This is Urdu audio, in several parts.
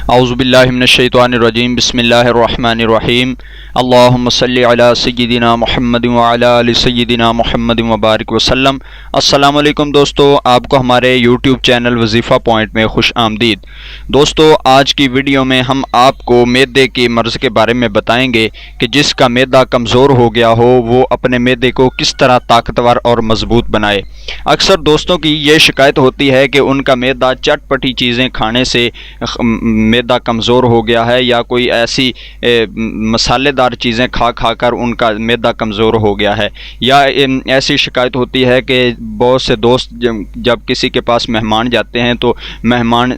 اعوذ باللہ من الشیطان الرجیم بسم اللہ الرحمن الرحیم اللہم صلی علی سیدنا محمد وعلی آل سیدنا محمد وبارک وسلم۔ السلام علیکم دوستو، آپ کو ہمارے یوٹیوب چینل وظیفہ پوائنٹ میں خوش آمدید۔ دوستو، آج کی ویڈیو میں ہم آپ کو معدے کی مرض کے بارے میں بتائیں گے کہ جس کا معدہ کمزور ہو گیا ہو وہ اپنے معدے کو کس طرح طاقتور اور مضبوط بنائے۔ اکثر دوستوں کی یہ شکایت ہوتی ہے کہ ان کا معدہ چٹ پٹی چیزیں کھانے سے معدہ کمزور ہو گیا ہے، یا کوئی ایسی مسالے دار چیزیں کھا کھا کر ان کا معدہ کمزور ہو گیا ہے، یا ایسی شکایت ہوتی ہے کہ بہت سے دوست جب کسی کے پاس مہمان جاتے ہیں تو مہمان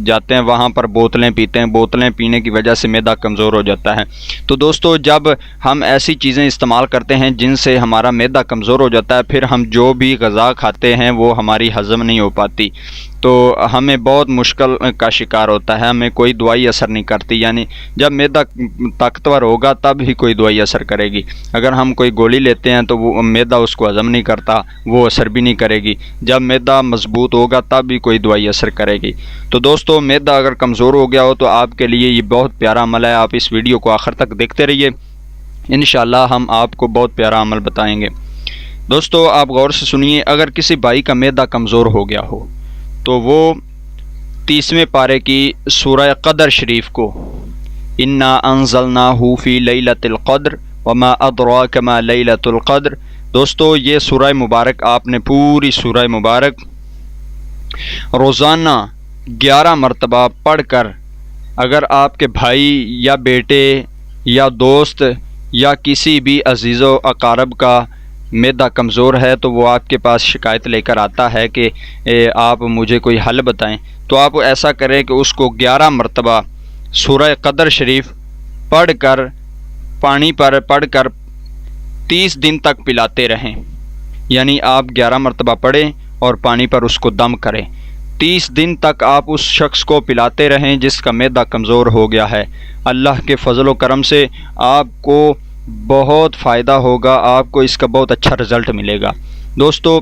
جاتے ہیں وہاں پر بوتلیں پیتے ہیں، بوتلیں پینے کی وجہ سے معدہ کمزور ہو جاتا ہے۔ تو دوستو، جب ہم ایسی چیزیں استعمال کرتے ہیں جن سے ہمارا معدہ کمزور ہو جاتا ہے، پھر ہم جو بھی غذا کھاتے ہیں وہ ہماری ہضم نہیں ہو پاتی، تو ہمیں بہت مشکل کا شکار ہوتا ہے، ہمیں کوئی دوائی اثر نہیں کرتی۔ یعنی جب معدہ طاقتور ہوگا تب ہی کوئی دوائی اثر کرے گی۔ اگر ہم کوئی گولی لیتے ہیں تو وہ معدہ اس کو ہضم نہیں کرتا، وہ اثر بھی نہیں کرے گی۔ جب معدہ مضبوط ہوگا تب ہی کوئی دوائی اثر کرے گی۔ تو دوستو، معدہ اگر کمزور ہو گیا ہو تو آپ کے لیے یہ بہت پیارا عمل ہے، آپ اس ویڈیو کو آخر تک دیکھتے رہیے، انشاءاللہ ہم آپ کو بہت پیارا عمل بتائیں گے۔ دوستو، آپ غور سے سنیے، اگر کسی بھائی کا معدہ کمزور ہو گیا ہو تو وہ 30ویں پارے کی سورہ قدر شریف کو انا انزلناہ فی لیلۃ القدر وما ادراک ما لیلۃ القدر، دوستو یہ سورہ مبارک آپ نے پوری سورہ مبارک روزانہ 11 مرتبہ پڑھ کر، اگر آپ کے بھائی یا بیٹے یا دوست یا کسی بھی عزیز و اقارب کا معدہ کمزور ہے تو وہ آپ کے پاس شکایت لے کر آتا ہے کہ آپ مجھے کوئی حل بتائیں، تو آپ ایسا کریں کہ اس کو 11 مرتبہ سورہ قدر شریف پڑھ کر پانی پر پڑھ کر 30 دن تک پلاتے رہیں۔ یعنی آپ 11 مرتبہ پڑھیں اور پانی پر اس کو دم کریں، 30 دن تک آپ اس شخص کو پلاتے رہیں جس کا معدہ کمزور ہو گیا ہے۔ اللہ کے فضل و کرم سے آپ کو بہت فائدہ ہوگا، آپ کو اس کا بہت اچھا رزلٹ ملے گا۔ دوستو،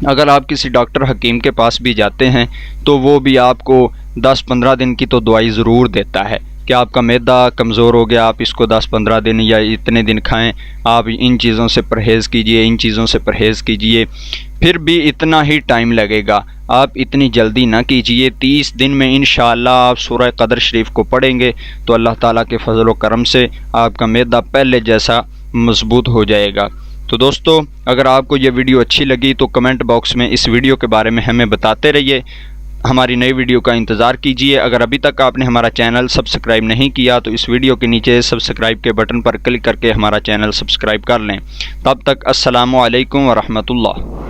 اگر آپ کسی ڈاکٹر حکیم کے پاس بھی جاتے ہیں تو وہ بھی آپ کو 10-15 دن کی تو دوائی ضرور دیتا ہے کہ آپ کا معدہ کمزور ہو گیا، آپ اس کو 10-15 دن یا اتنے دن کھائیں، آپ ان چیزوں سے پرہیز کیجئے، ان چیزوں سے پرہیز کیجئے، پھر بھی اتنا ہی ٹائم لگے گا، آپ اتنی جلدی نہ کیجئے۔ 30 دن میں انشاءاللہ آپ سورہ قدر شریف کو پڑھیں گے تو اللہ تعالیٰ کے فضل و کرم سے آپ کا معدہ پہلے جیسا مضبوط ہو جائے گا۔ تو دوستو، اگر آپ کو یہ ویڈیو اچھی لگی تو کمنٹ باکس میں اس ویڈیو کے بارے میں ہمیں بتاتے رہیے، ہماری نئی ویڈیو کا انتظار کیجئے۔ اگر ابھی تک آپ نے ہمارا چینل سبسکرائب نہیں کیا تو اس ویڈیو کے نیچے سبسکرائب کے بٹن پر کلک کر کے ہمارا چینل سبسکرائب کر لیں۔ تب تک السلام علیکم ورحمۃ اللہ۔